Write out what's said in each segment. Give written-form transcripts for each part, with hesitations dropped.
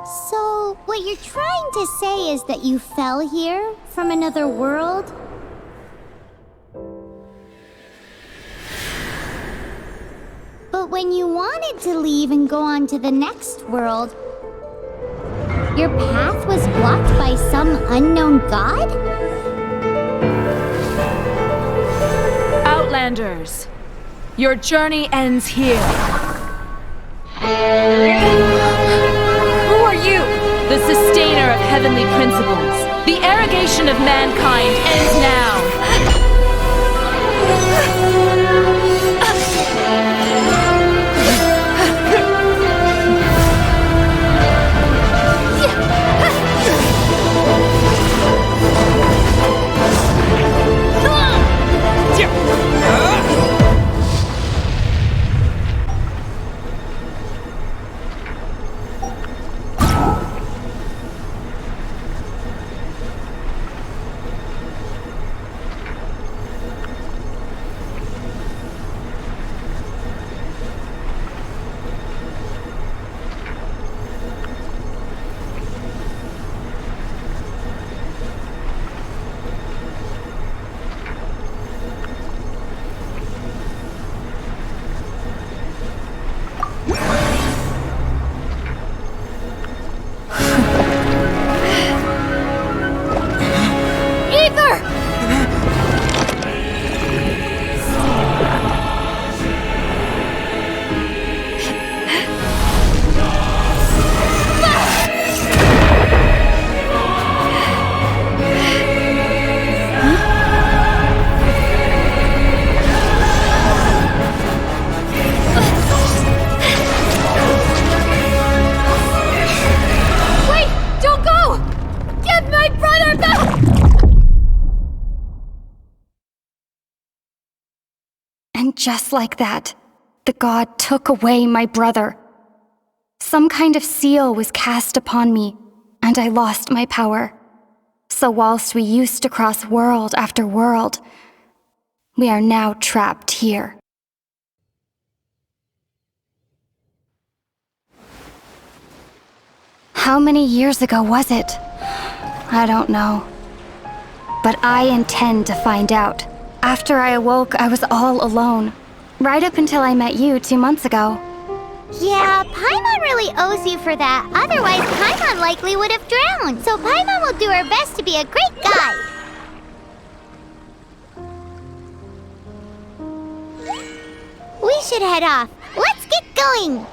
So, what you're trying to say is that you fell here from another world? But when you wanted to leave and go on to the next world, your path was blocked by some unknown god? Outlanders, your journey ends here. Who are you? The sustainer of heavenly principles. The arrogation of mankind ends now. Just like that, the god took away my brother. Some kind of seal was cast upon me, and I lost my power. So whilst we used to cross world after world, we are now trapped here. How many years ago was it? I don't know. But I intend to find out. After I awoke, I was all alone. Right up until I met you 2 months ago. Yeah, Paimon really owes you for that. Otherwise, Paimon likely would have drowned. So Paimon will do her best to be a great guide. We should head off. Let's get going!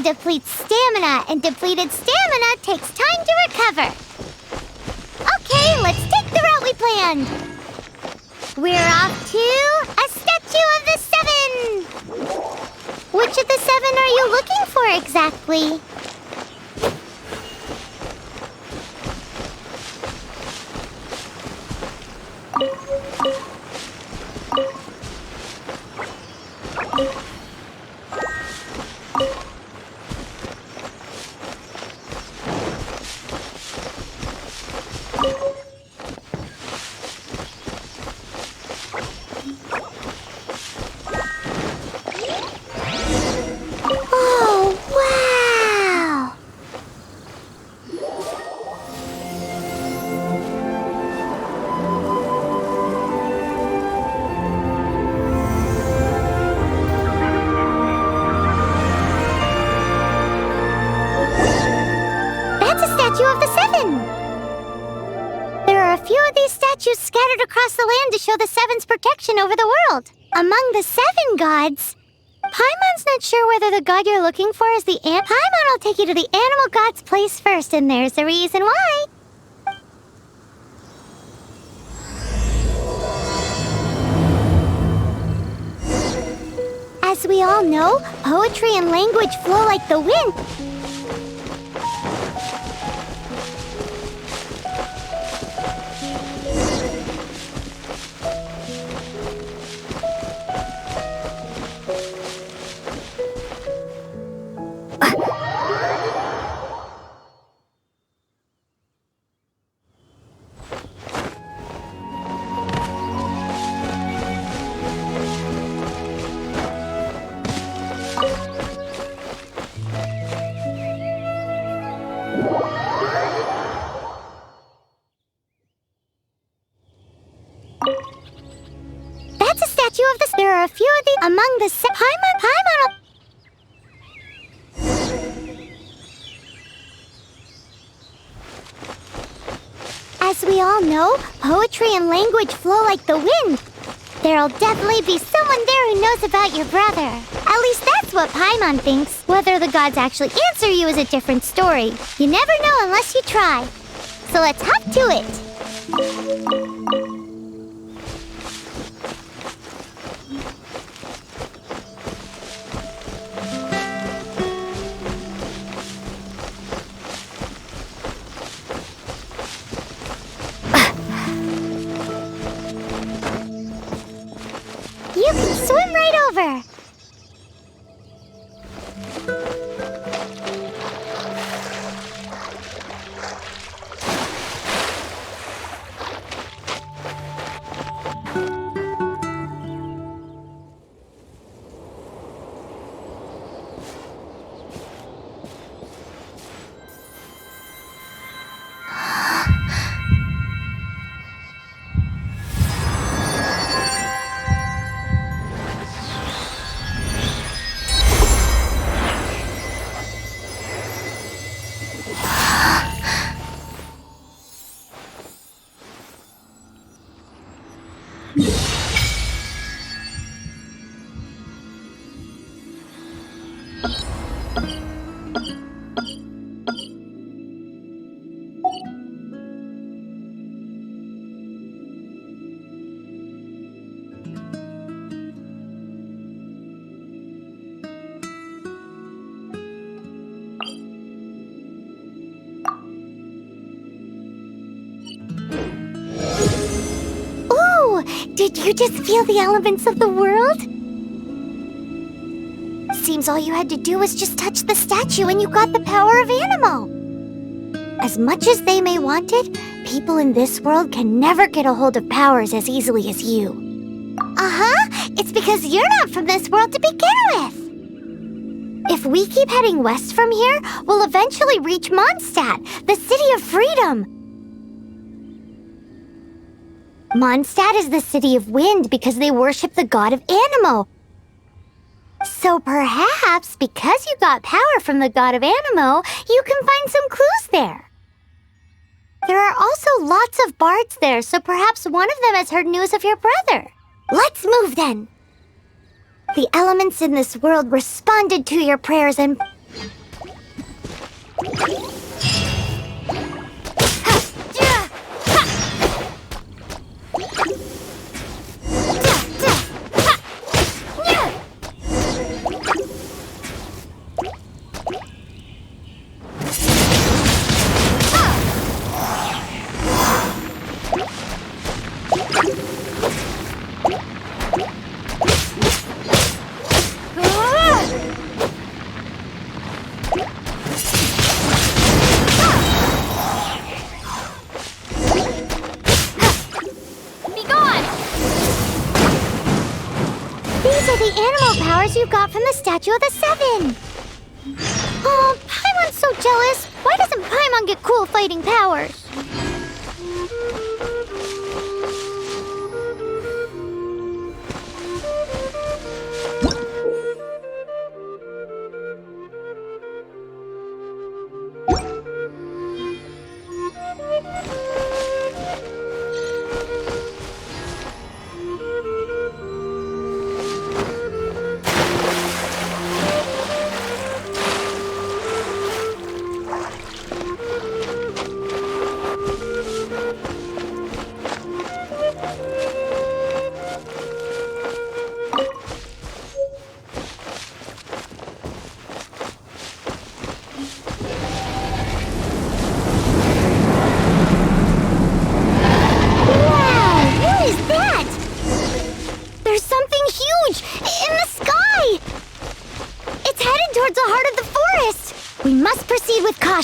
Depletes stamina, and depleted stamina takes time to recover. Okay, let's take the route we planned. We're off to a statue of the 7. Which of the 7 are you looking for exactly? statue of the seven. There are a few of these statues scattered across the land to show the seven's protection over the world. Among the seven gods, Paimon's not sure whether the god you're looking for is the ant. Paimon will take you to the animal god's place first, and there's the reason why. As we all know, poetry and language flow like the wind. That's a statue of the... There are a few of the... Among the... Paimon... As we all know, poetry and language flow like the wind. There'll definitely be someone there who knows about your brother. At least that's what Paimon thinks. Whether the gods actually answer you is a different story. You never know unless you try. So let's hop to it. You can swim right over. Did you just feel the elements of the world? Seems all you had to do was just touch the statue and you got the power of Animo. As much as they may want it, people in this world can never get a hold of powers as easily as you. Uh-huh, it's because you're not from this world to begin with. If we keep heading west from here, we'll eventually reach Mondstadt, the city of freedom. Mondstadt is the city of wind because they worship the god of Animo. So perhaps, because you got power from the god of Animo, you can find some clues there. There are also lots of bards there, so perhaps one of them has heard news of your brother. Let's move then. The elements in this world responded to your prayers and... You got from the Statue of the Seven. Oh, Paimon's so jealous. Why doesn't Paimon get cool fighting powers?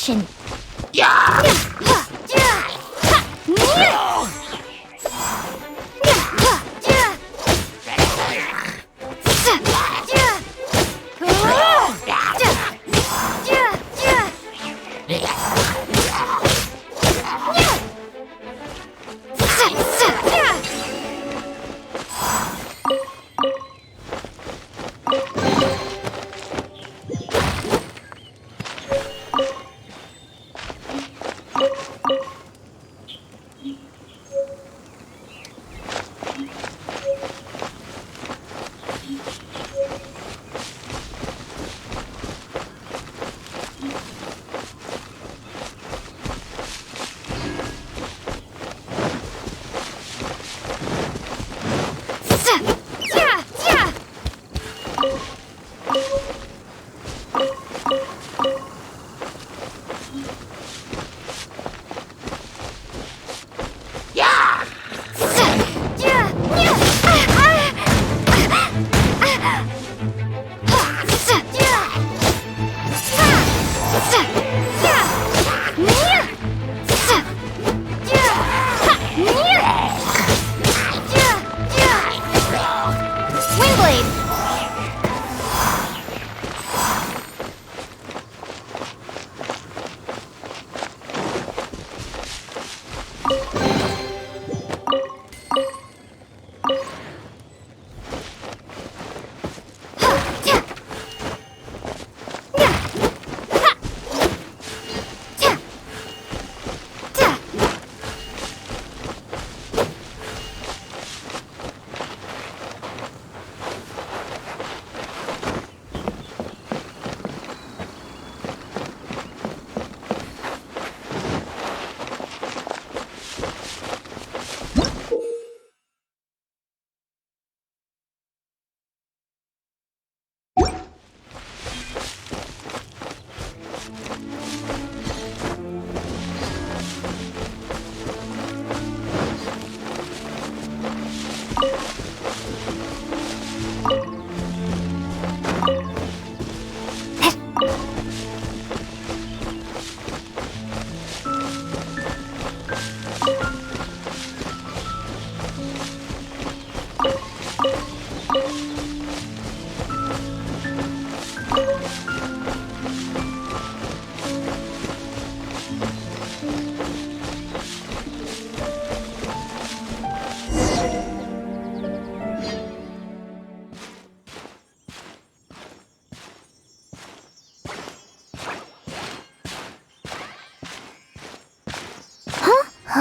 caution.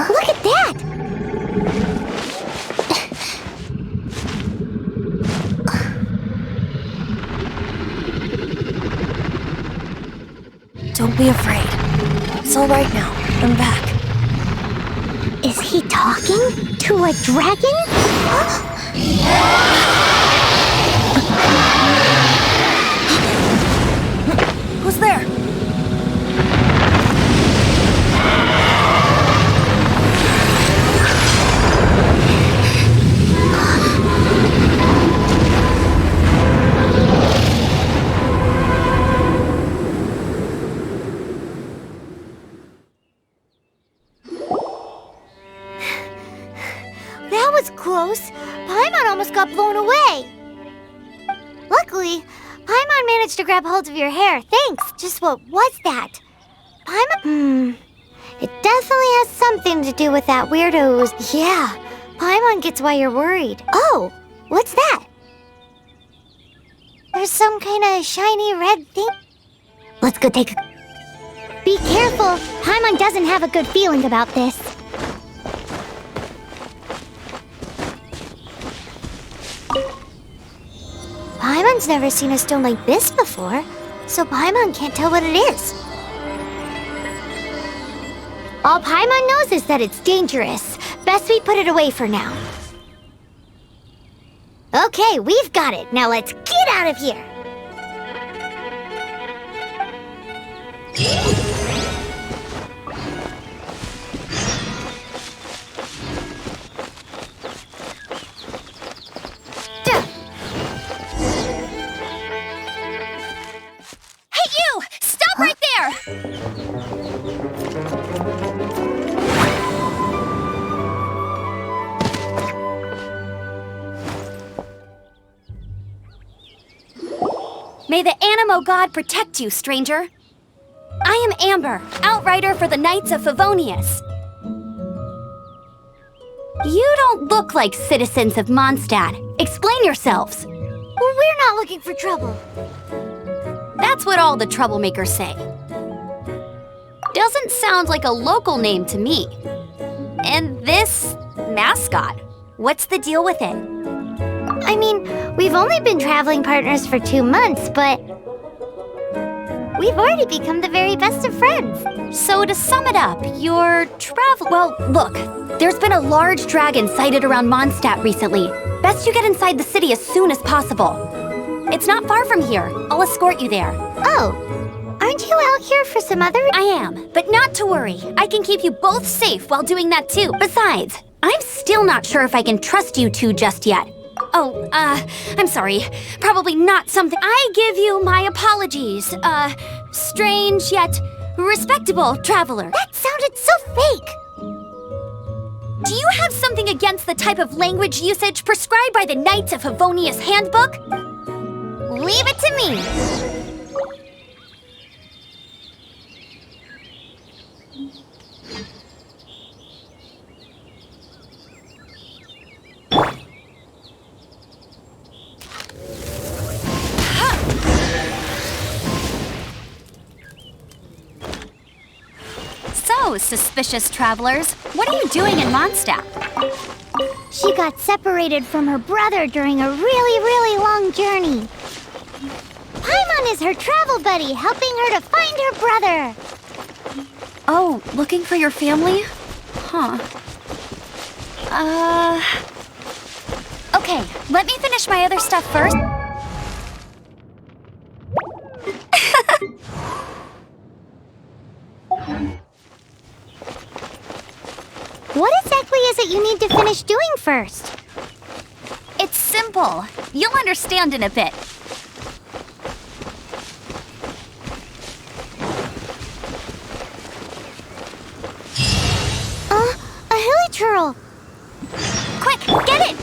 Look at that! Don't be afraid. It's all right now. I'm back. Is he talking to a dragon? Who's there? That was close. Paimon almost got blown away. Luckily, Paimon managed to grab hold of your hair. Thanks. Just what was that? Paimon? It definitely has something to do with that weirdo's. Yeah, Paimon gets why you're worried. Oh, what's that? There's some kind of shiny red thing. Let's go take a... Be careful. Paimon doesn't have a good feeling about this. Paimon's never seen a stone like this before, so Paimon can't tell what it is. All Paimon knows is that it's dangerous. Best we put it away for now. Okay, we've got it. Now let's get out of here. Hey, you! Stop right there! Animo God protect you, stranger. I am Amber, outrider for the Knights of Favonius. You don't look like citizens of Mondstadt. Explain yourselves. Well, we're not looking for trouble. That's what all the troublemakers say. Doesn't sound like a local name to me. And this mascot, what's the deal with it? I mean, we've only been traveling partners for 2 months, but we've already become the very best of friends. So to sum it up, your well, look, there's been a large dragon sighted around Mondstadt recently. Best you get inside the city as soon as possible. It's not far from here. I'll escort you there. Oh, aren't you out here for some other I am, but not to worry. I can keep you both safe while doing that too. Besides, I'm still not sure if I can trust you two just yet. Oh, I'm sorry. Probably not something. I give you my apologies. Strange yet respectable traveler. That sounded so fake. Do you have something against the type of language usage prescribed by the Knights of Favonius Handbook? Leave it to me. So, suspicious travelers, what are you doing in Mondstadt? She got separated from her brother during a really long journey. Paimon is her travel buddy, helping her to find her brother. Oh, looking for your family? Huh. Okay, let me finish my other stuff first. What exactly is it you need to finish doing first? It's simple. You'll understand in a bit. A hilichurl. Quick, get it!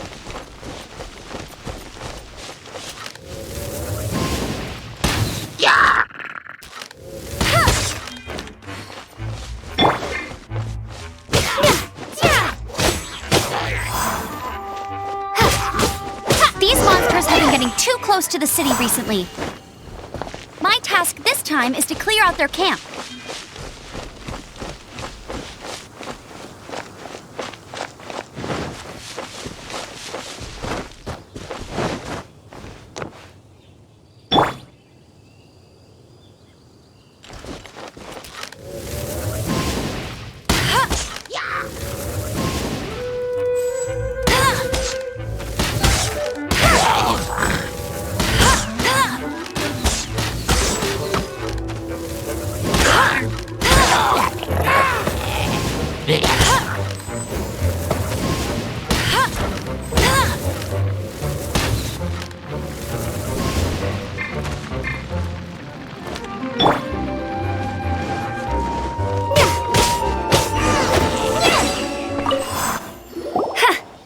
These monsters have been getting too close to the city recently. My task this time is to clear out their camp.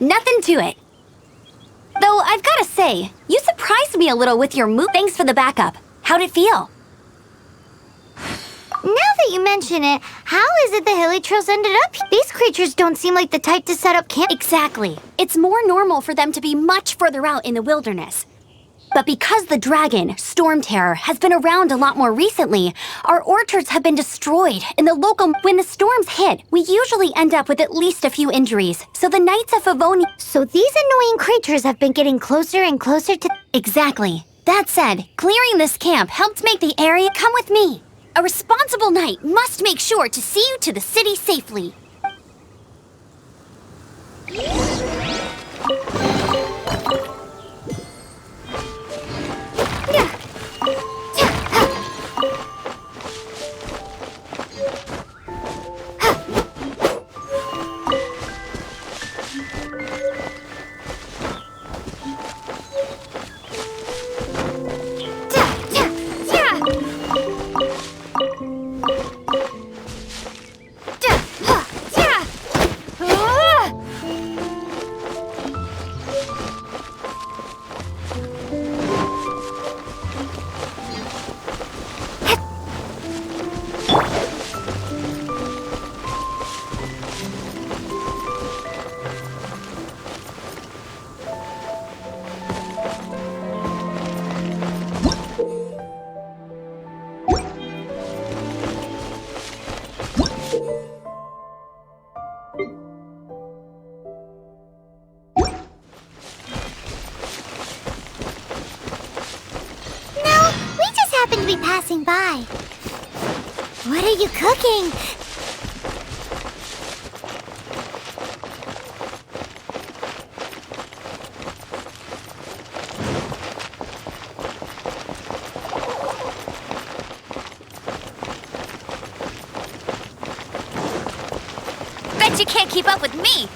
Nothing to it. Though I've gotta say, you surprised me a little with your move. Thanks for the backup. How'd it feel? Now that you mention it, how is it the hilichurls ended up here? These creatures don't seem like the type to set up camp. Exactly. It's more normal for them to be much further out in the wilderness. But because the dragon, Storm Terror, has been around a lot more recently, our orchards have been destroyed and the local... When the storms hit, we usually end up with at least a few injuries. So the Knights of Favonius... So these annoying creatures have been getting closer and closer to... Exactly. That said, clearing this camp helped make the area... Come with me. A responsible knight must make sure to see you to the city safely. No, we just happened to be passing by. What are you cooking? Bet you can't keep up with me!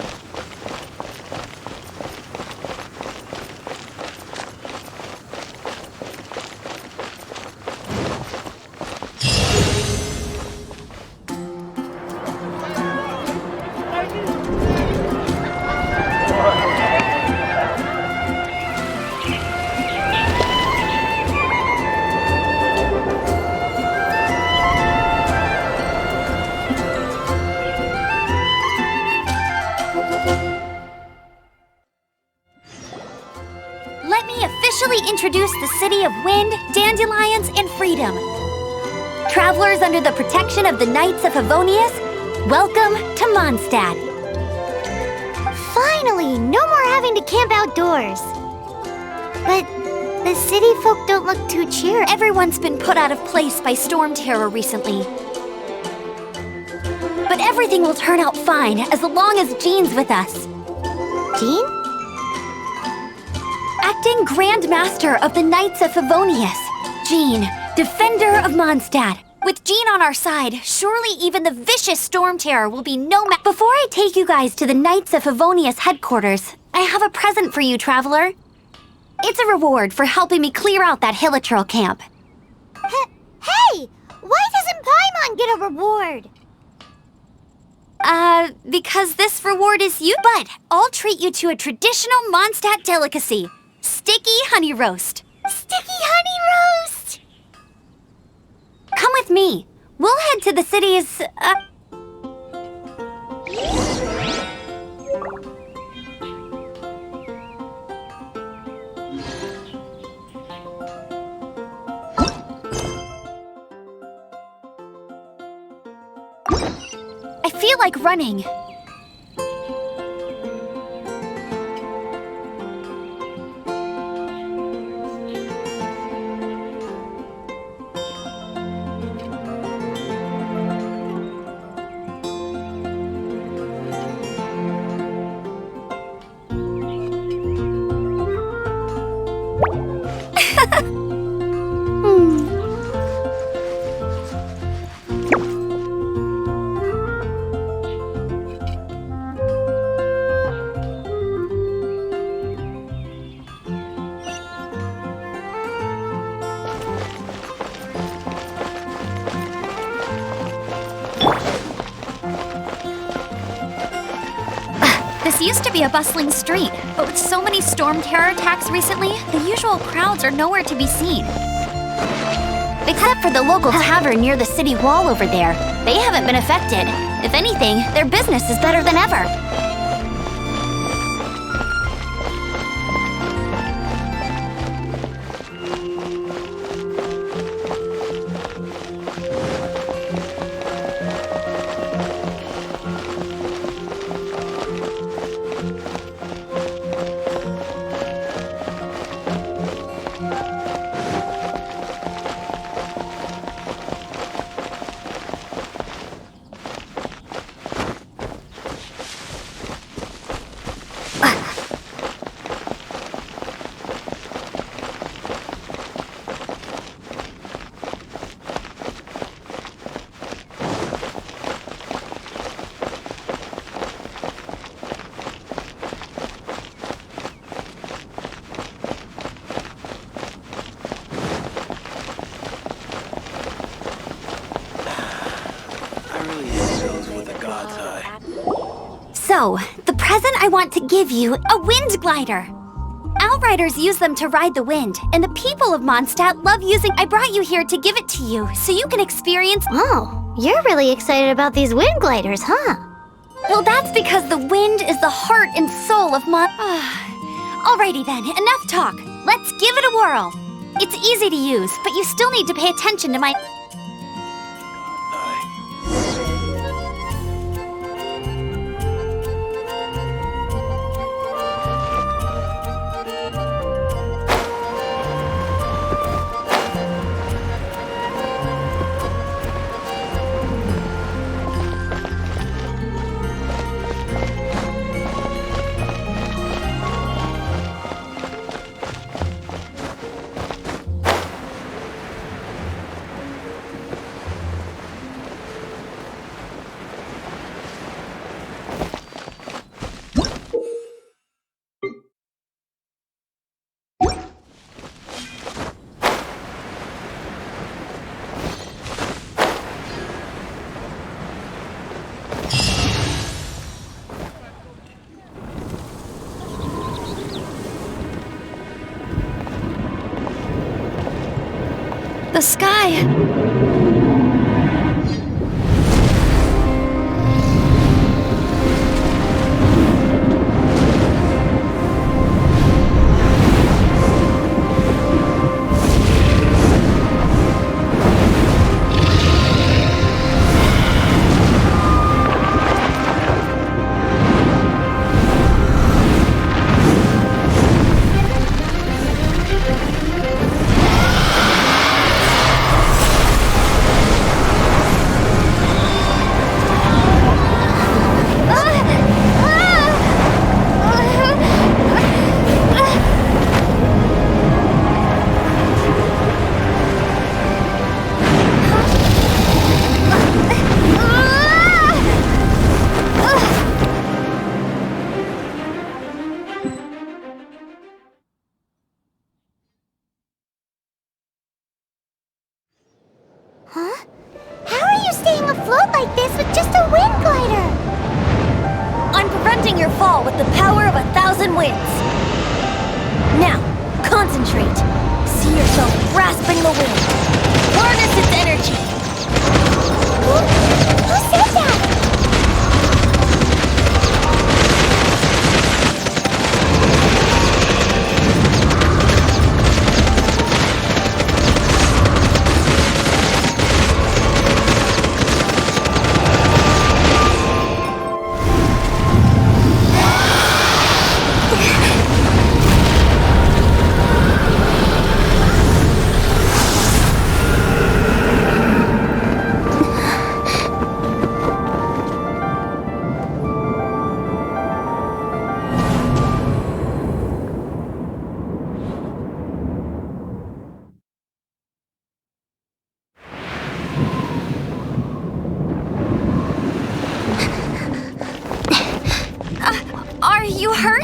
Let me officially introduce the city of wind, dandelions, and freedom. Travelers under the protection of the Knights of Favonius, welcome to Mondstadt. Finally, no more having to camp outdoors. But the city folk don't look too cheery. Everyone's been put out of place by storm terror recently. But everything will turn out fine as long as Jean's with us. Jean? Acting Grand Master of the Knights of Favonius, Jean, Defender of Mondstadt. With Jean on our side, surely even the vicious storm terror will be no match. Before I take you guys to the Knights of Favonius headquarters, I have a present for you, Traveler. It's a reward for helping me clear out that Hilichurl camp. Hey! Why doesn't Paimon get a reward? Because this reward is you. But I'll treat you to a traditional Mondstadt delicacy, sticky honey roast. Sticky honey roast! Come with me. We'll head to the city's, I feel like running. This used to be a bustling street, but with so many storm terror attacks recently, the usual crowds are nowhere to be seen. Except for the local tavern near the city wall over there. They haven't been affected. If anything, their business is better than ever. So, the present I want to give you, a wind glider. Outriders use them to ride the wind, and the people of Mondstadt love using. I brought you here to give it to you, so you can experience. Oh, you're really excited about these wind gliders, huh? Well, that's because the wind is the heart and soul of Alrighty then, enough talk. Let's give it a whirl. It's easy to use, but you still need to pay attention to my. The sky. I'm preventing your fall with the power of 1,000 winds. Now, concentrate. See yourself grasping the wind. Harness its energy. Who said that? Are you hurt?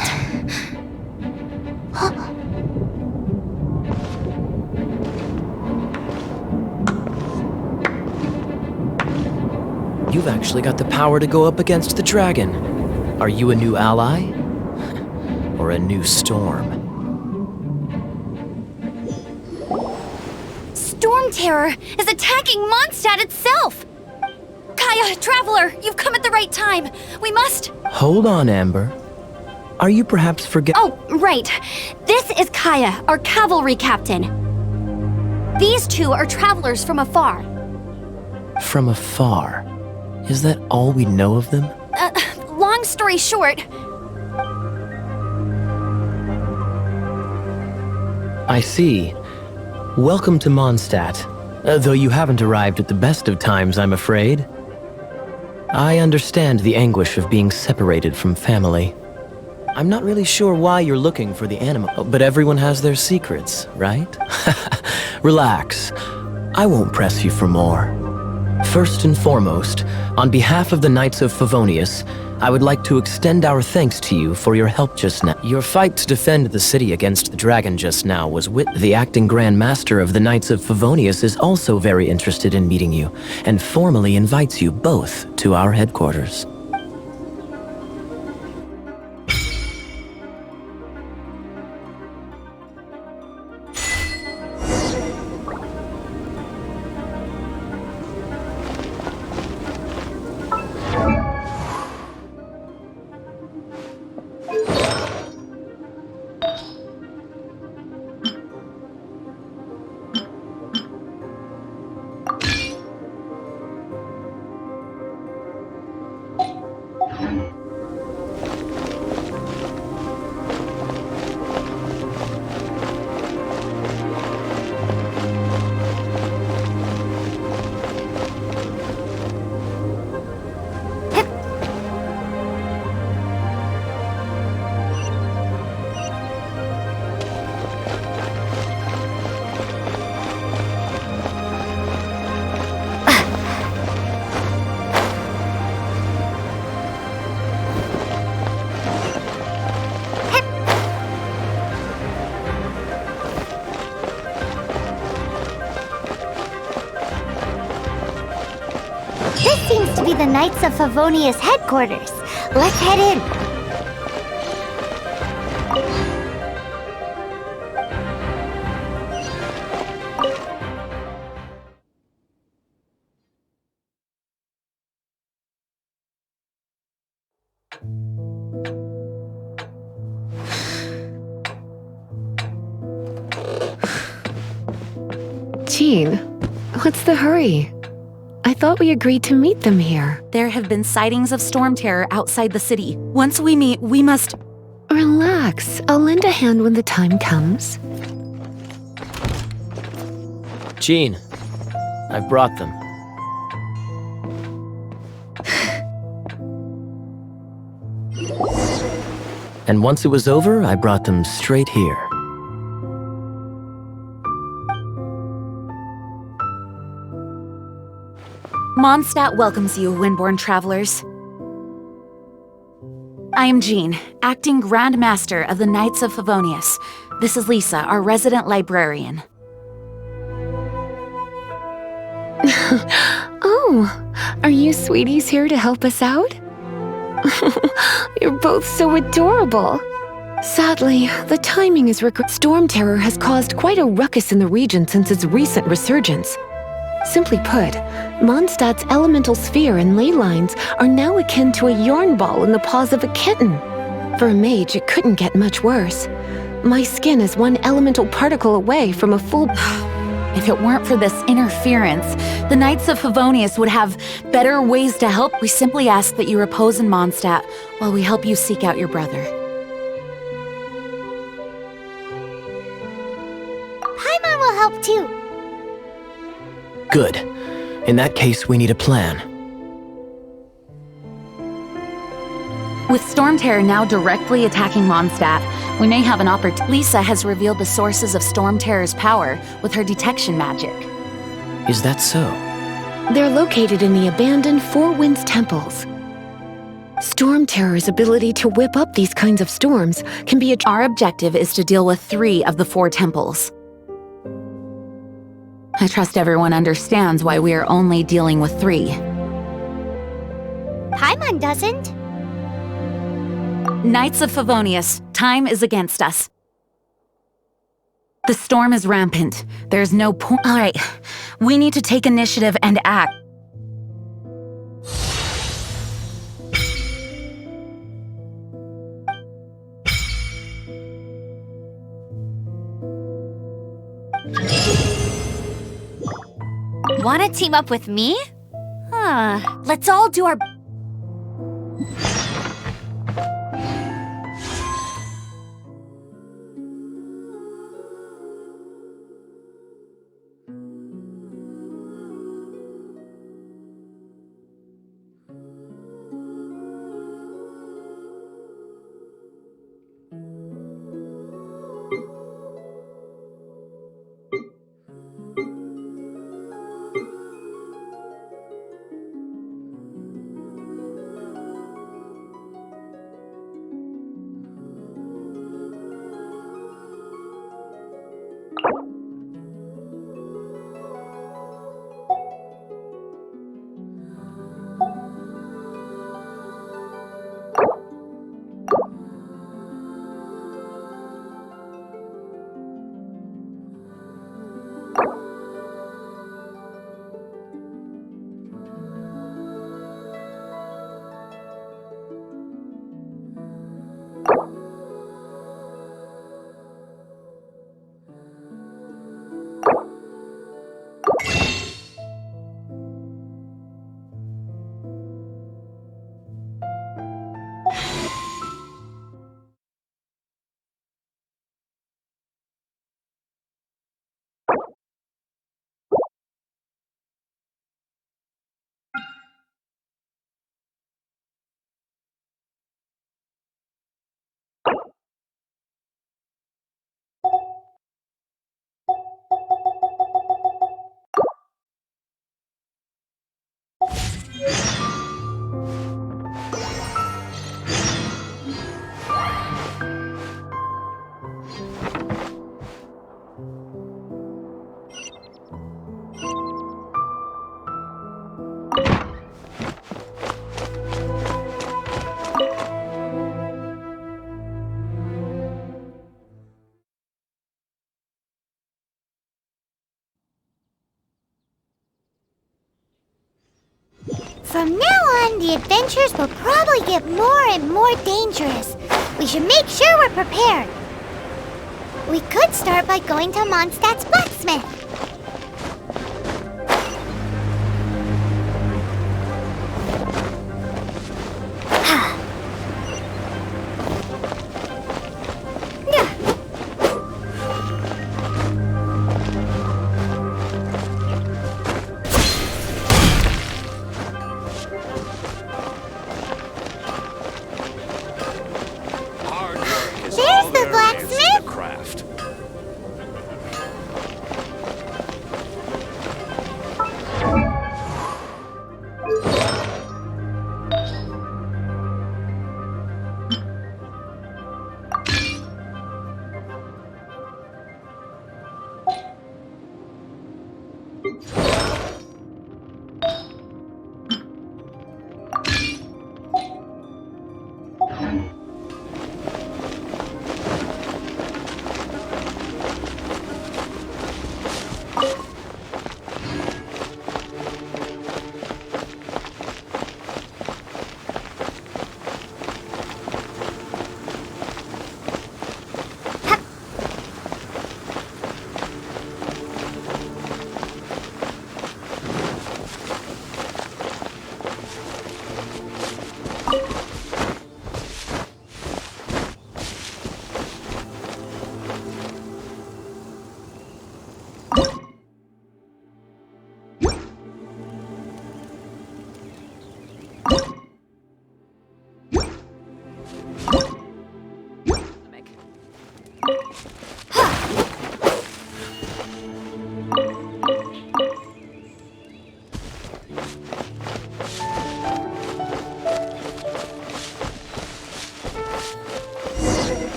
You've actually got the power to go up against the dragon. Are you a new ally? Or a new storm? Storm Terror is attacking Mondstadt itself! Kaya, Traveler, you've come at the right time. We must... Hold on, Amber. Are you perhaps Oh, right. This is Kaya, our cavalry captain. These two are travelers from afar. From afar? Is that all we know of them? Long story short... I see. Welcome to Mondstadt. Though you haven't arrived at the best of times, I'm afraid. I understand the anguish of being separated from family. I'm not really sure why you're looking for the animal, but everyone has their secrets, right? Relax. I won't press you for more. First and foremost, on behalf of the Knights of Favonius, I would like to extend our thanks to you for your help just now. Your fight to defend the city against the dragon just now was the acting Grand Master of the Knights of Favonius is also very interested in meeting you, and formally invites you both to our headquarters. This seems to be the Knights of Favonius headquarters. Let's head in. Jean, what's the hurry? I thought we agreed to meet them here. There have been sightings of storm terror outside the city. Once we meet, we must... Relax. I'll lend a hand when the time comes. Jean, I brought them. And once it was over, I brought them straight here. Mondstadt welcomes you, Windborn travelers. I am Jean, acting Grand Master of the Knights of Favonius. This is Lisa, our resident librarian. Oh, are you sweeties here to help us out? You're both so adorable. Sadly, the timing is storm terror has caused quite a ruckus in the region since its recent resurgence. Simply put, Mondstadt's elemental sphere and ley lines are now akin to a yarn ball in the paws of a kitten. For a mage, it couldn't get much worse. My skin is one elemental particle away from a full... If it weren't for this interference, the Knights of Favonius would have better ways to help. We simply ask that you repose in Mondstadt while we help you seek out your brother. Paimon will help too. Good. In that case, we need a plan. With storm terror now directly attacking Mondstadt, we may have an opportunity. Lisa has revealed the sources of storm terror's power with her detection magic. Is that so? They're located in the abandoned Four Winds temples. Storm terror's ability to whip up these kinds of storms can be Our objective is to deal with 3 of the 4 temples. I trust everyone understands why we are only dealing with 3. Paimon doesn't. Knights of Favonius, time is against us. The storm is rampant. There's no point. All right, we need to take initiative and act. Wanna team up with me? Let's all do our... From now on, the adventures will probably get more and more dangerous. We should make sure we're prepared. We could start by going to Mondstadt's blacksmith.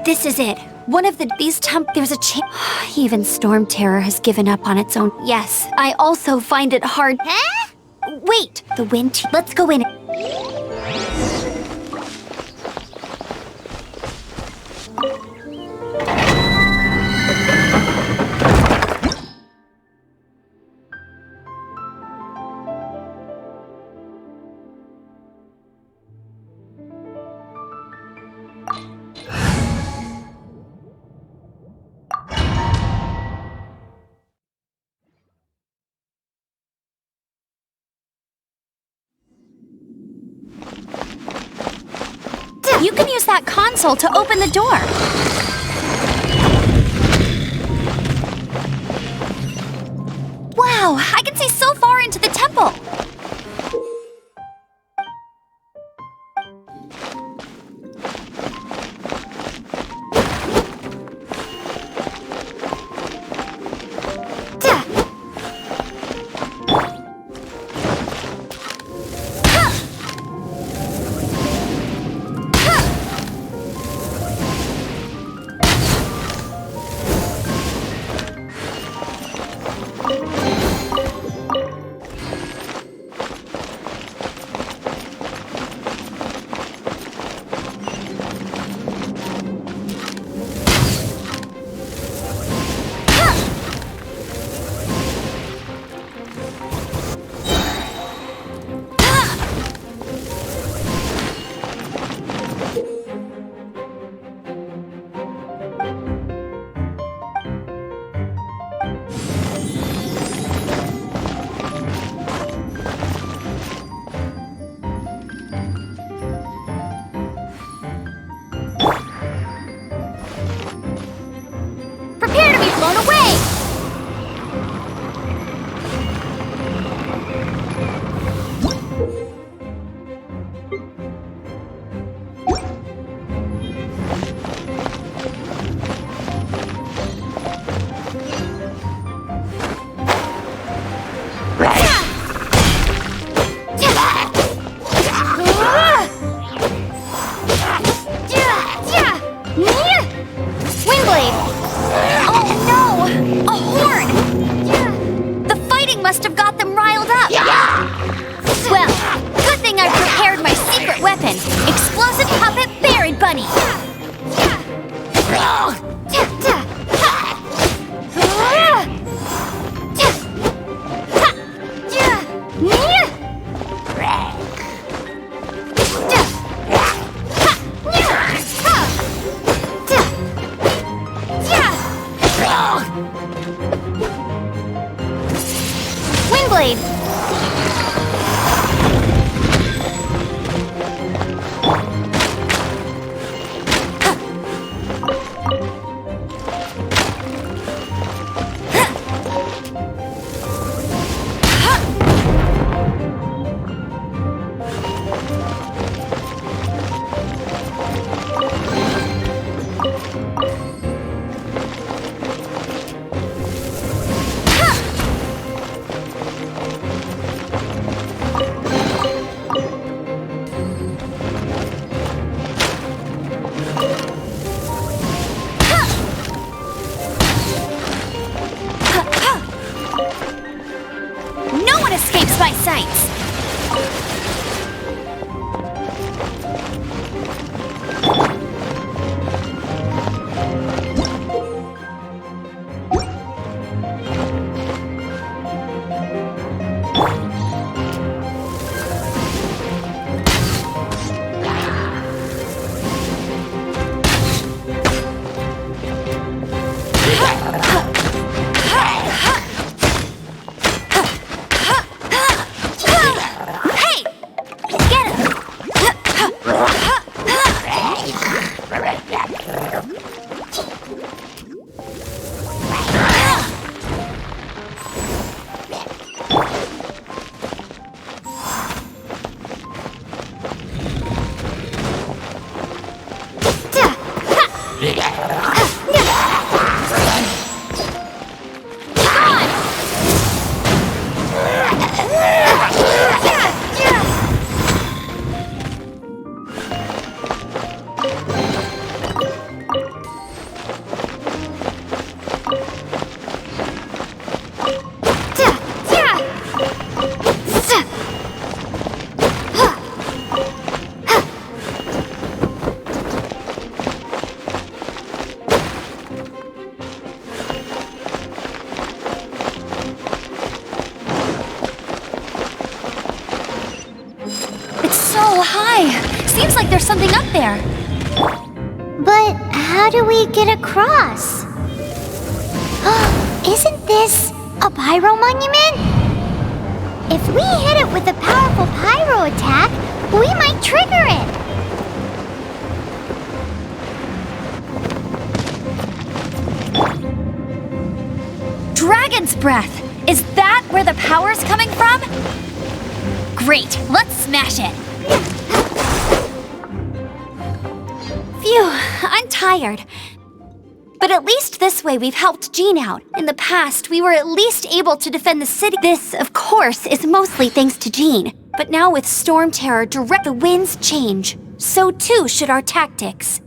This is it. One of there's a even Storm Terror has given up on its own. Yes, I also find it hard. Huh? Wait, the wind. Let's go in. You can use that console to open the door. Wow, I can see so far into the temple. Prepare to be blown away! Must have got them riled up. Well, good thing I prepared my secret weapon, explosive puppet Berry Bunny. Blade. my sights. Seems like there's something up there. But how do we get across? Isn't this a pyro monument? If we hit it with a powerful pyro attack, we might trigger it. Dragon's breath! Is that where the power's coming from? Great, let's smash it. Phew, I'm tired. But at least this way we've helped Jean out. In the past, we were at least able to defend the city. This, of course, is mostly thanks to Jean. But now with Storm Terror the winds change. So too should our tactics.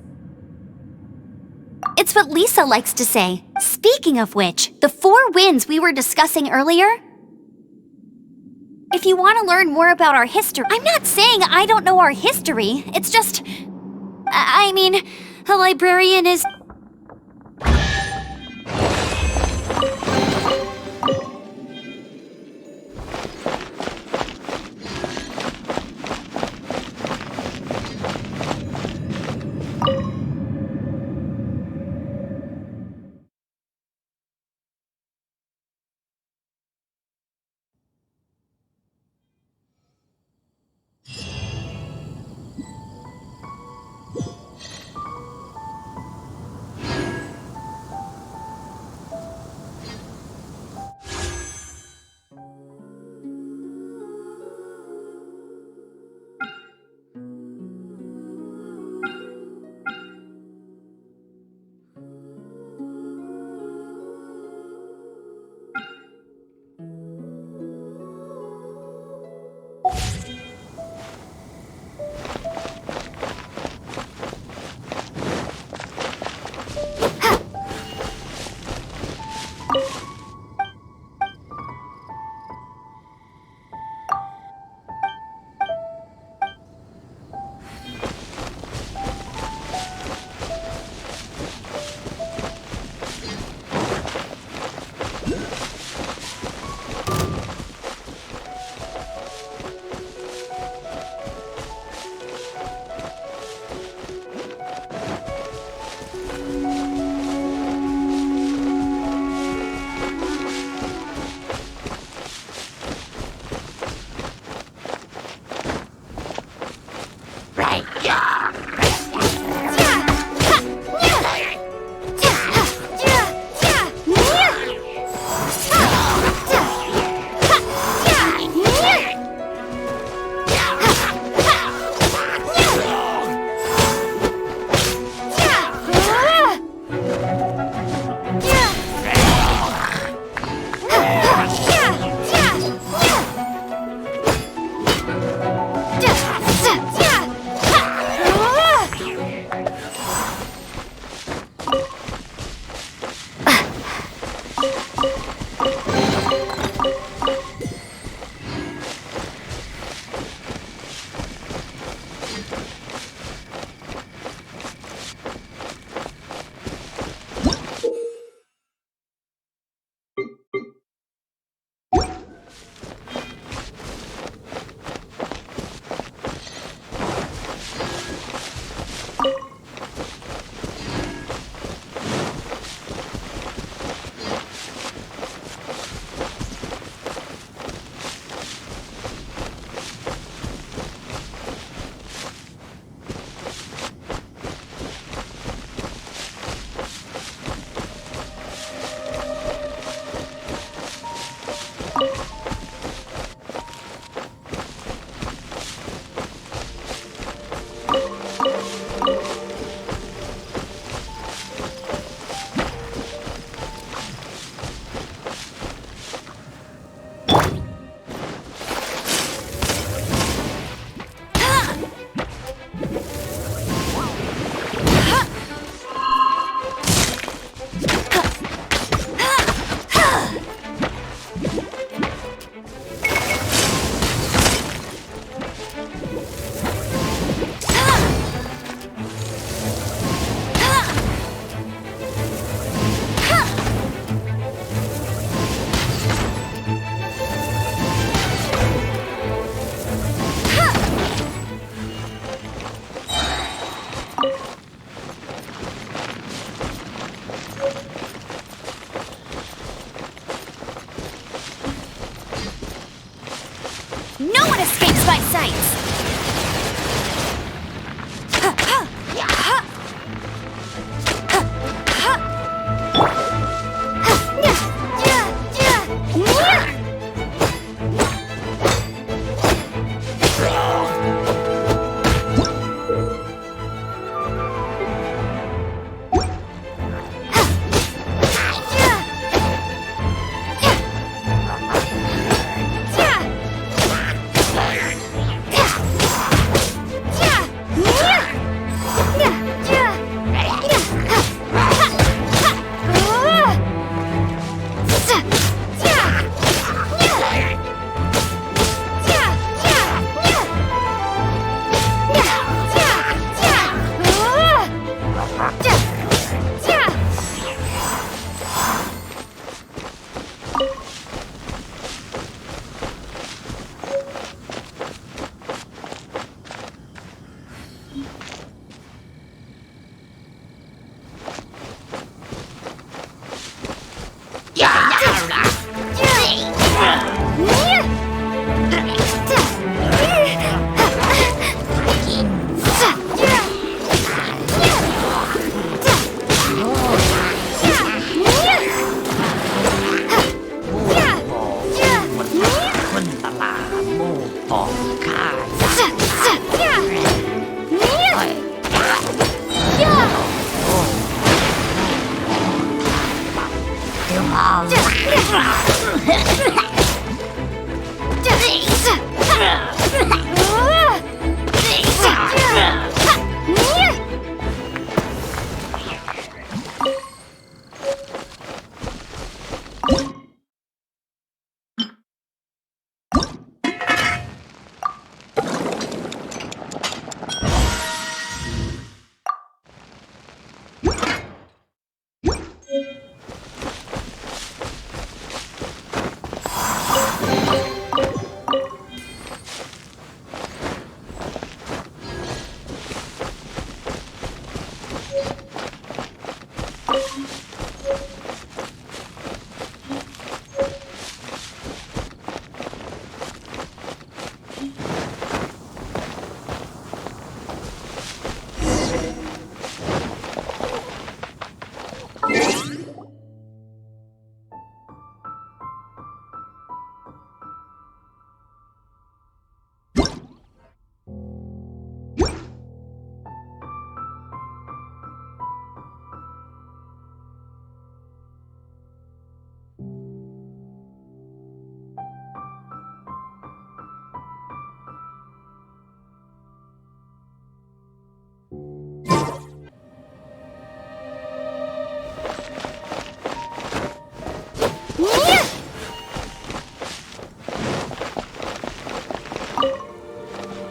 It's what Lisa likes to say. Speaking of which, the 4 winds we were discussing earlier. If you want to learn more about our history, I'm not saying I don't know our history. It's just... I mean, a librarian is... my sights!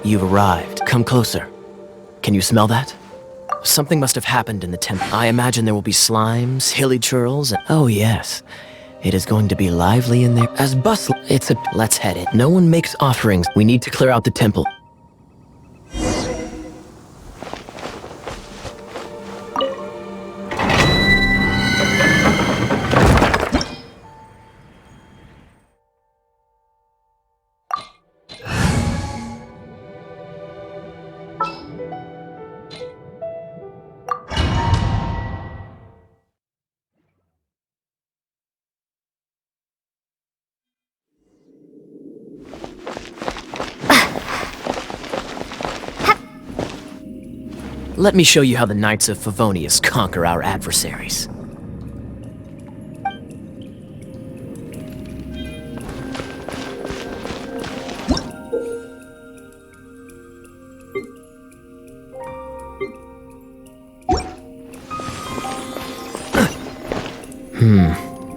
You've arrived. Come closer. Can you smell that? Something must have happened in the temple. I imagine there will be slimes, hilly churls, and... Oh yes. It is going to be lively in there. As bustling... Let's head in. No one makes offerings. We need to clear out the temple. Let me show you how the Knights of Favonius conquer our adversaries.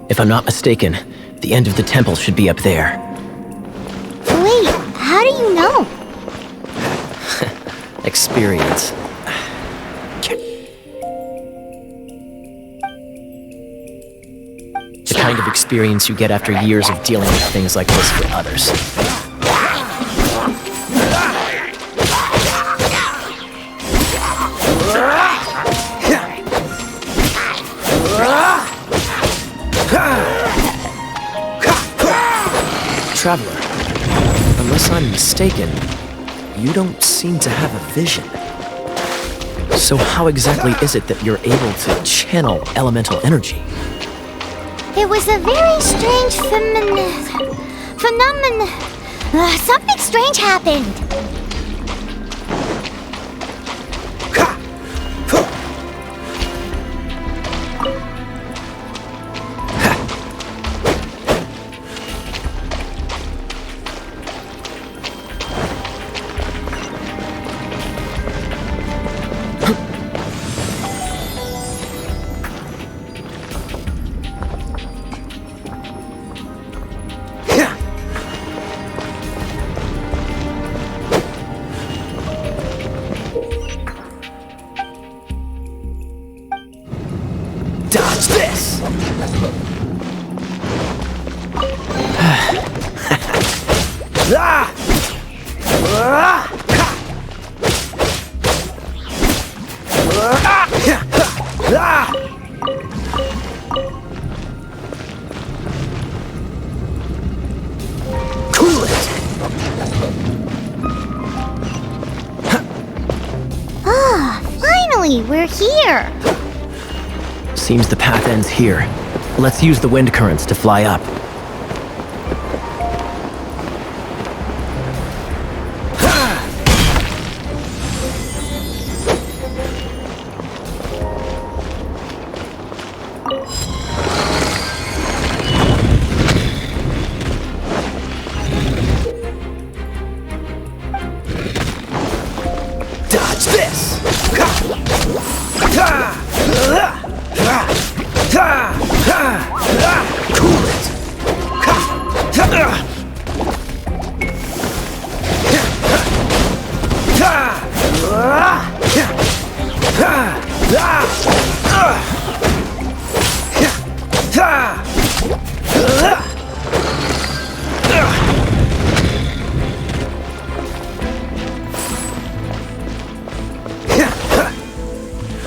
If I'm not mistaken, the end of the temple should be up there. Wait, how do you know? Experience. The kind of experience you get after years of dealing with things like this for others. Traveler, Unless I'm mistaken, you don't seem to have a vision. So how exactly is it that you're able to channel elemental energy? It was a very strange phenomenon. Something strange happened. Dodge this! Cool it! Finally, we're here. Seems the path ends here. Let's use the wind currents to fly up. Dodge this! Cool it!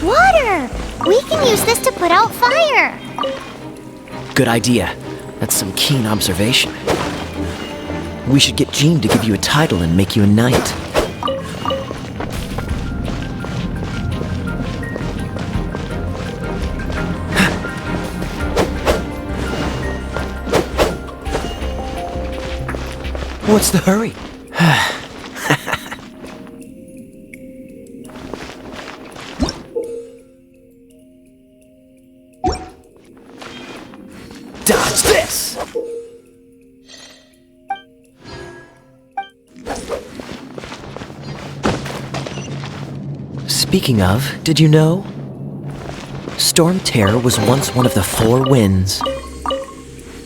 Water! We can use this to put out fire. Good idea. That's some keen observation. We should get Jean to give you a title and make you a knight. What's the hurry? Dodge this! Speaking of, did you know? Storm Terror was once one of the 4 winds.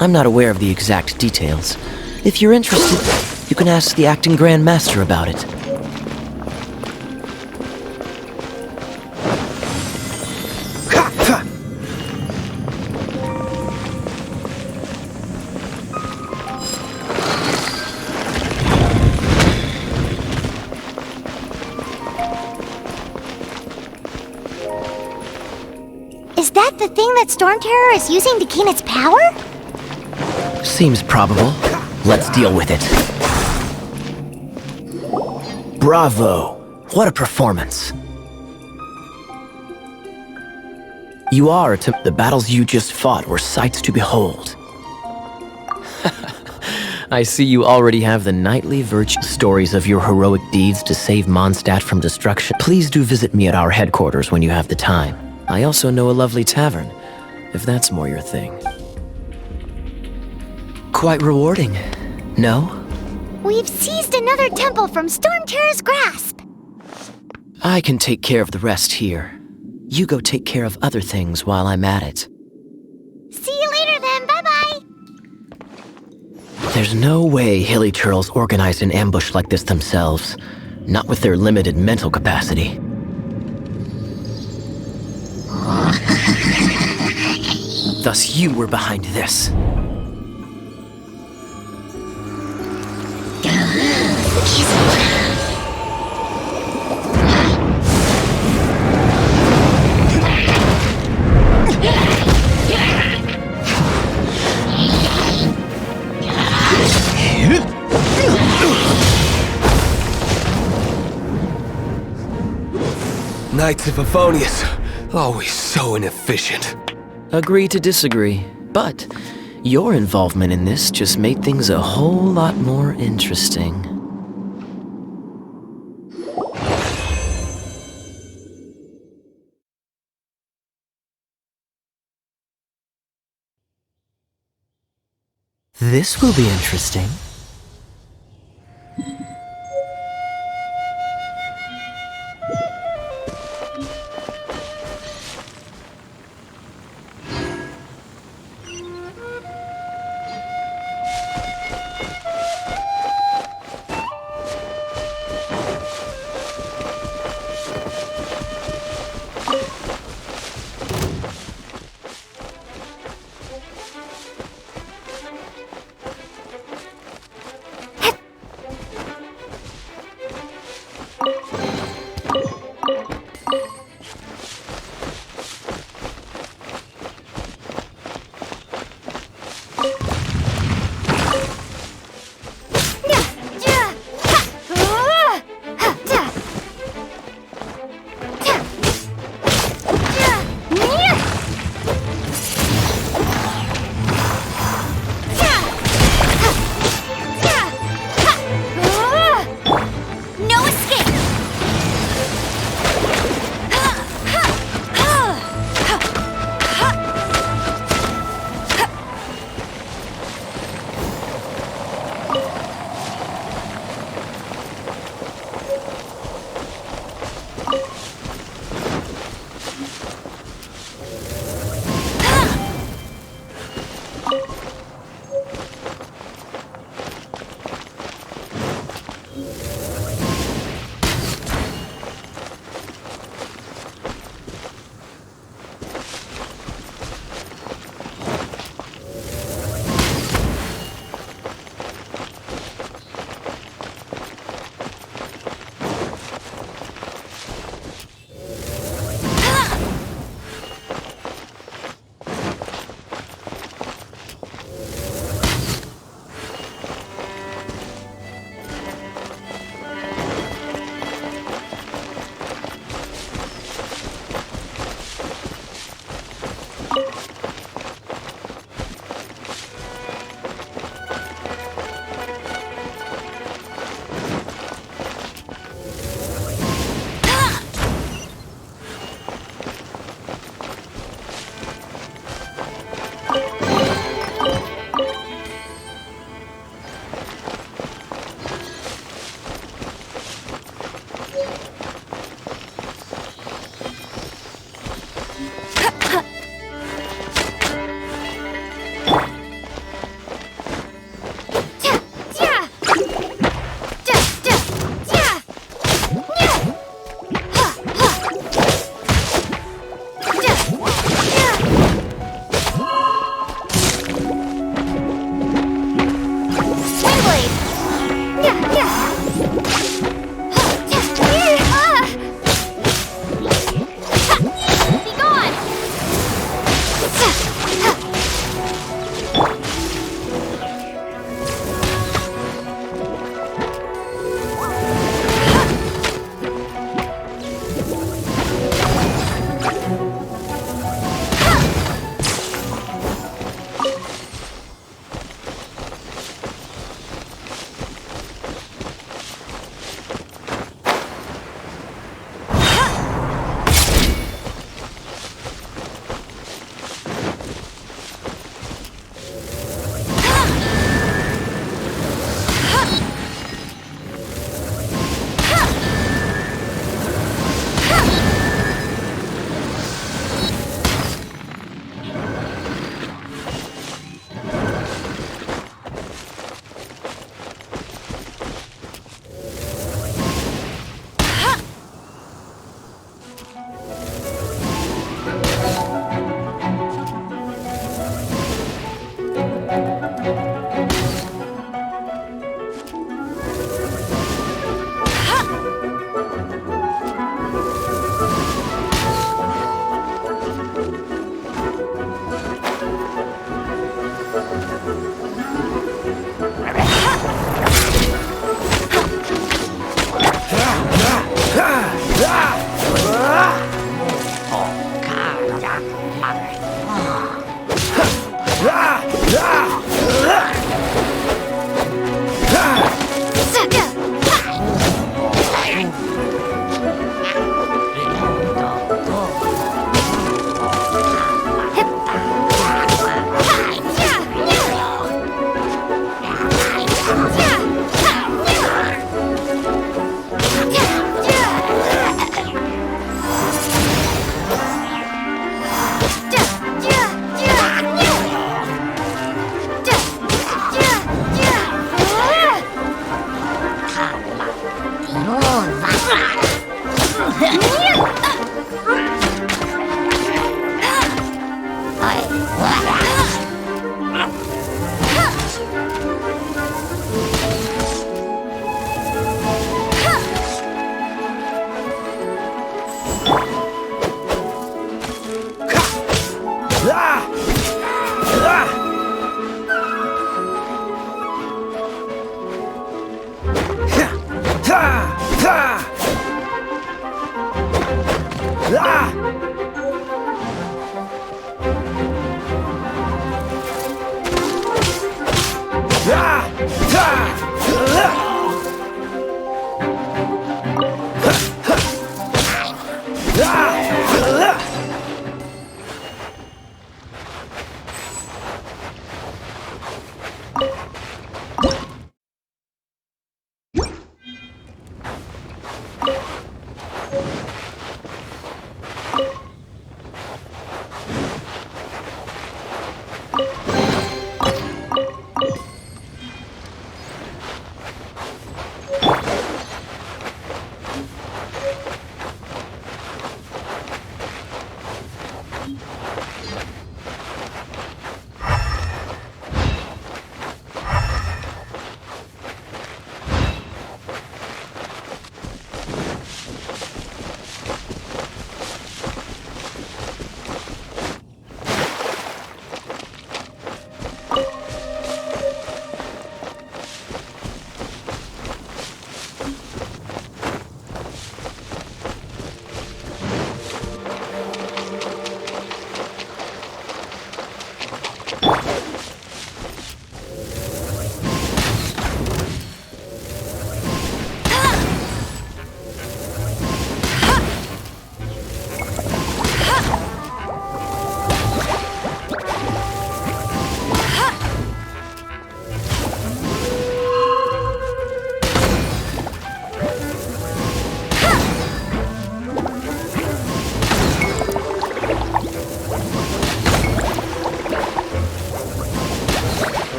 I'm not aware of the exact details. If you're interested, you can ask the acting Grand Master about it. Is that the thing that Storm Terror is using to gain its power? Seems probable. Let's deal with it. Bravo! What a performance. You are the battles you just fought were sights to behold. I see you already have the nightly virtue stories of your heroic deeds to save Mondstadt from destruction. Please do visit me at our headquarters when you have the time. I also know a lovely tavern, if that's more your thing. Quite rewarding, no? We've seized another temple from Storm Terror's grasp. I can take care of the rest here. You go take care of other things while I'm at it. See you later then, bye-bye. There's no way Hilly Churls organized an ambush like this themselves. Not with their limited mental capacity. Thus you were behind this. Knights of Favonius, always so inefficient. Agree to disagree, but your involvement in this just made things a whole lot more interesting. This will be interesting.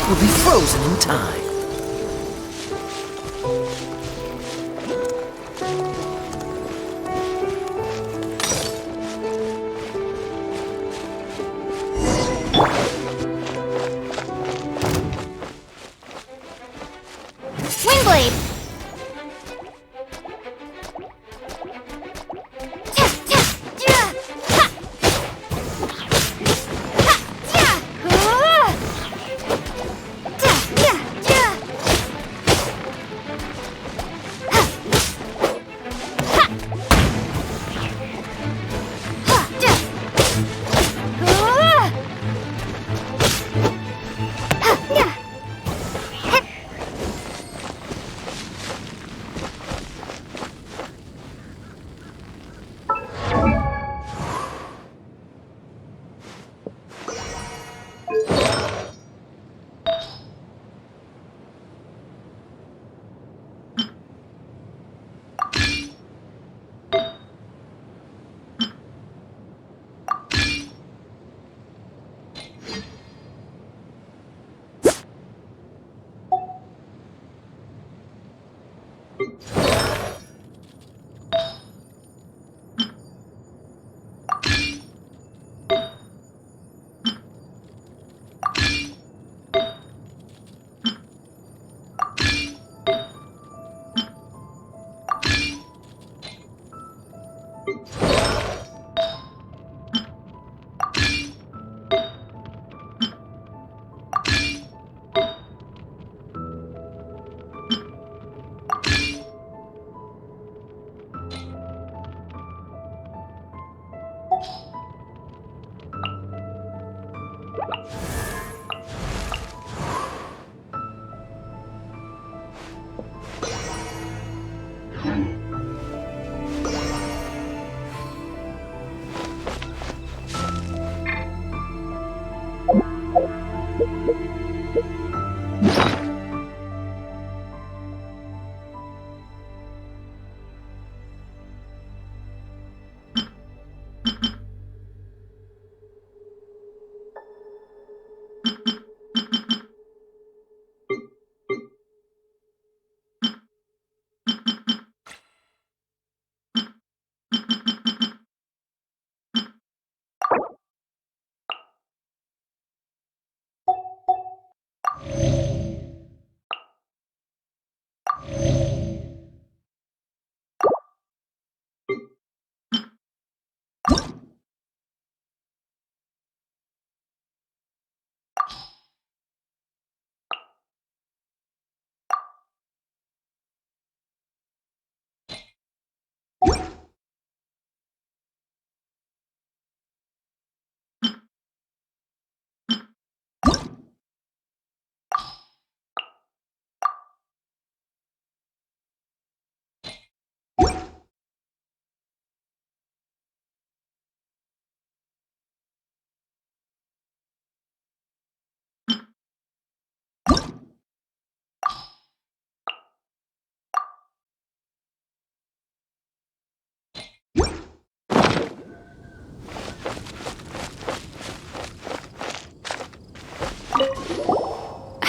will be frozen in time. Windblade!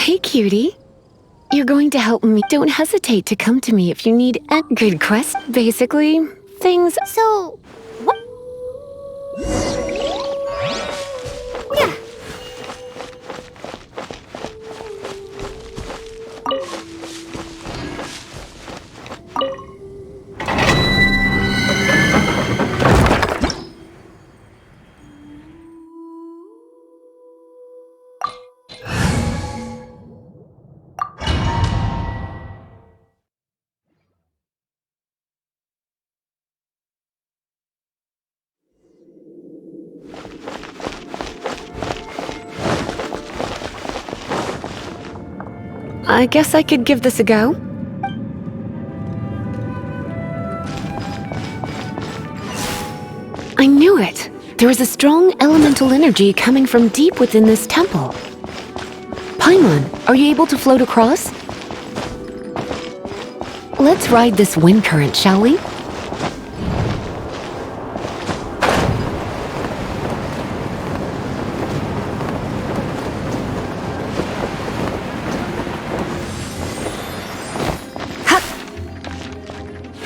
Hey, cutie. You're going to help me. Don't hesitate to come to me if you need a good quest. Basically, things. So, what? Yeah. I guess I could give this a go. I knew it! There is a strong elemental energy coming from deep within this temple. Paimon, are you able to float across? Let's ride this wind current, shall we?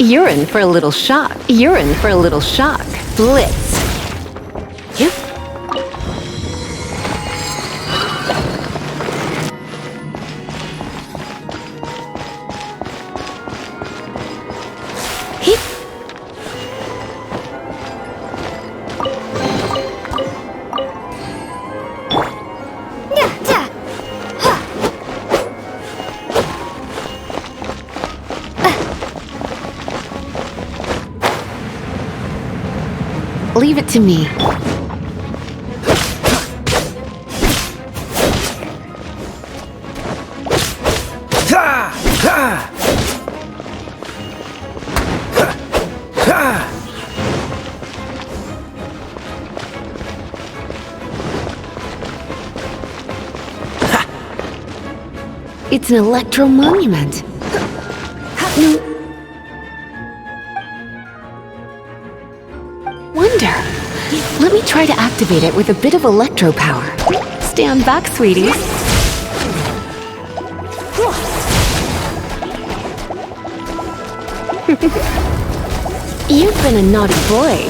You're in for a little shock. You're in for a little shock. Blitz. Yep. Leave it to me. It's an electro monument. Wonder. Let me try to activate it with a bit of electro power. Stand back, sweeties. You've been a naughty boy.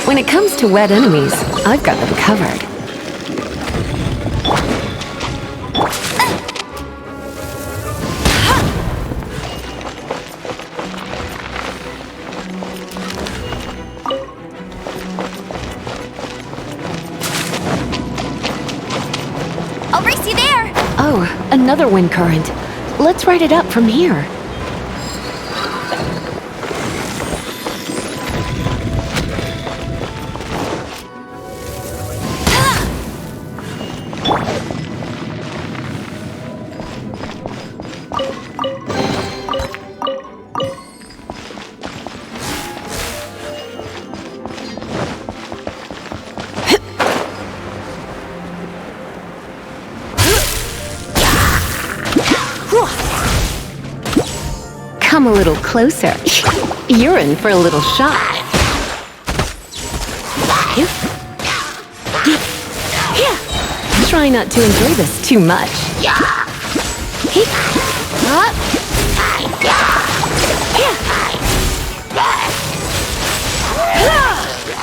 When it comes to wet enemies, I've got them covered. I'll race you there! Oh, another wind current. Let's ride it up from here. Come a little closer. You're in for a little shock. Try not to enjoy this too much.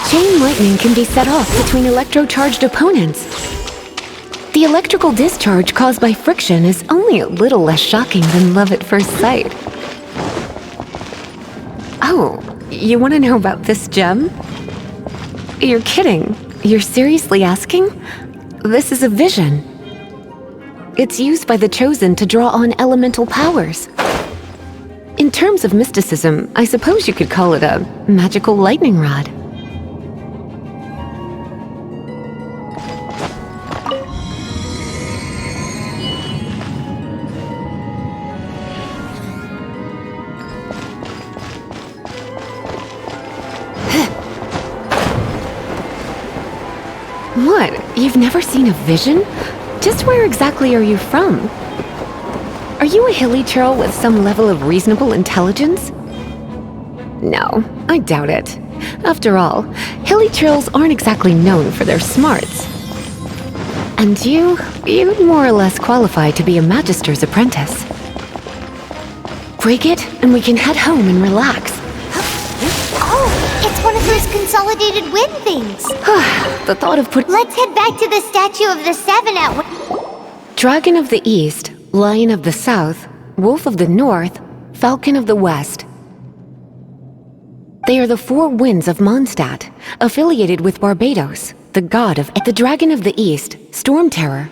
Chain lightning can be set off between electro-charged opponents. The electrical discharge caused by friction is only a little less shocking than love at first sight. Oh, you want to know about this gem? You're kidding. You're seriously asking? This is a vision. It's used by the Chosen to draw on elemental powers. In terms of mysticism, I suppose you could call it a magical lightning rod. What? You've never seen a vision? Just where exactly are you from? Are you a hilly churl with some level of reasonable intelligence? No, I doubt it. After all, hilly churls aren't exactly known for their smarts. And you'd more or less qualify to be a magister's apprentice. Break it, and we can head home and relax. Oh, it's one of those consolidated wind things. The thought of Let's head back to the statue of the Seven at... Dragon of the East, Lion of the South, Wolf of the North, Falcon of the West. They are the four winds of Mondstadt, affiliated with Barbados. the god of the Dragon of the East, Storm Terror.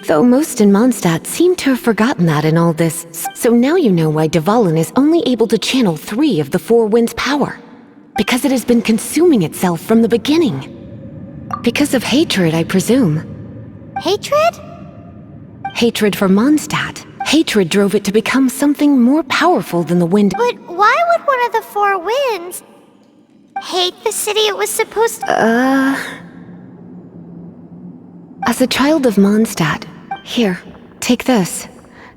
Though most in Mondstadt seem to have forgotten that in all this, so now you know why Dvalin is only able to channel 3 of the 4 winds' power. Because it has been consuming itself from the beginning. Because of hatred, I presume. Hatred? Hatred for Mondstadt. Hatred drove it to become something more powerful than the wind. But why would one of the 4 winds hate the city it was supposed to... As a child of Mondstadt, here, take this.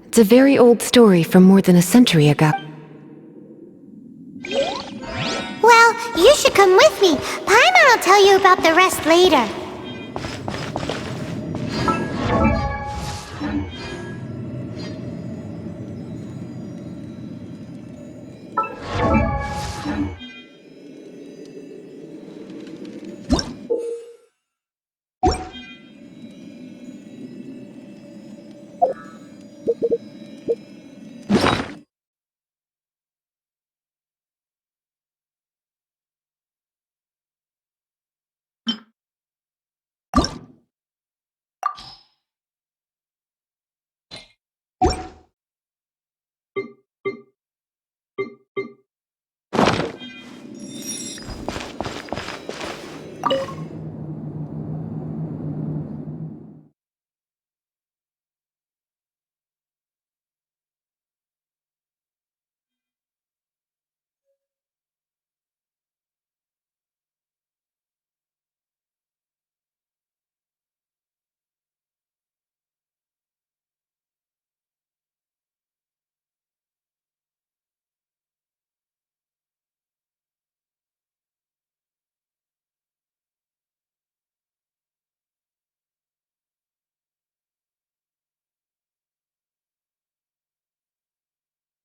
It's a very old story from more than a century ago. Well, you should come with me. Paimon will tell you about the rest later.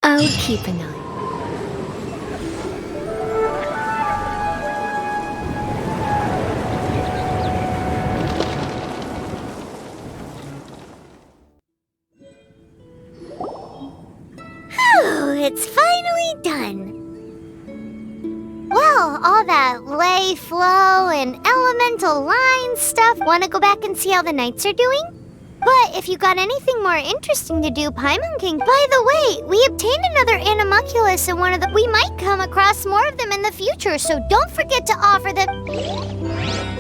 I'll keep an eye. It's finally done. Well, all that lay, flow, and elemental line stuff. Want to go back and see how the knights are doing? But if you got anything more interesting to do, Paimon King. By the way, we obtained another animalculus in one of the... We might come across more of them in the future, so don't forget to offer them...